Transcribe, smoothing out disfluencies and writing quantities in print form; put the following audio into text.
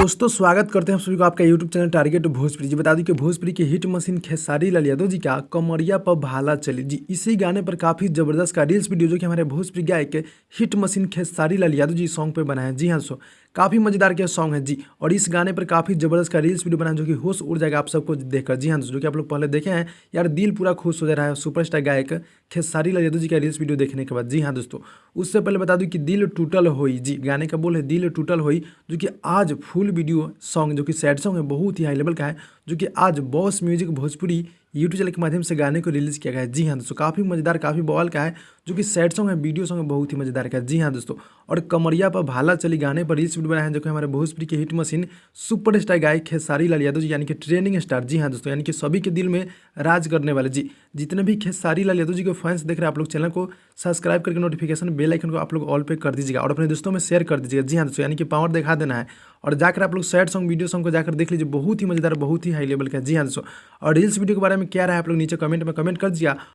दोस्तों स्वागत करते हैं आप सभी को आपका यूट्यूब चैनल टारगेट भोजपुरी जी। बता दूं कि भोजपुरी की हिट मशीन खेसारी लाल यादव जी का कमरिया पर भाला चली जी, इसी गाने पर काफ़ी ज़बरदस्त का रील्स वीडियो जो कि हमारे भोजपुरी गायक hit machine Khesari Lal Yadav ji song पे बनाया है। जी हाँ दोस्तों, काफ़ी मज़ेदार के सॉन्ग है जी। और इस गाने पर काफ़ी ज़बरदस्त का रील्स वीडियो बनाया जो कि होश उड़ जाएगा आप सबको देखकर। जी हाँ दोस्तों, जो कि आप लोग पहले देखे हैं यार, दिल पूरा खुश हो जा रहा है सुपरस्टार गायक खेसारी लाल यादव जी का रील्स वीडियो देखने के बाद। जी हाँ दोस्तों, उससे पहले बता दूं कि दिल टूटल होई जी, गाने का बोल है दिल टूटल होई, जो कि आज फुल वीडियो सॉन्ग जो कि सैड सॉन्ग है बहुत ही हाई लेवल का है, जो कि आज boss music Bhojpuri YouTube channel के माध्यम से गाने को रिलीज़ किया गया है। जी हाँ दोस्तों, काफ़ी मज़ेदार काफ़ी बवाल का है, जो कि सैड सॉन्ग है, वीडियो सॉन्ग है बहुत ही मज़ेदार का है। जी हाँ दोस्तों, और कमरिया पर भाला चली गाने पर रील्स वीडियो बनाया है जो कि हमारे भोजपुरी की हिट मशीन सुपरस्टार गायक खेसारी लाल यादव जी यानी कि ट्रेंडिंग स्टार। जी हाँ दोस्तों, यानी कि सभी के दिल में राज करने वाले जी। जितने भी खेसारी लाल यादव जी के फैंस देख रहे हैं, आप लोग चैनल को सब्सक्राइब करके नोटिफिकेशन बेल आइकन को आप लोग ऑल पे कर दीजिएगा और अपने दोस्तों में शेयर कर दीजिएगा। जी हाँ दोस्तों, यानी कि पावर दिखा देना है और जाकर आप लोग सैड सॉन्ग वीडियो सॉन्ग को जाकर देख लीजिए, बहुत ही मजेदार बहुत ही हाई लेवल का। जी हाँ दोस्तों, और रील्स वीडियो के बारे में क्या रहा है आप लोग नीचे कमेंट में कमेंट कर दीजिएगा।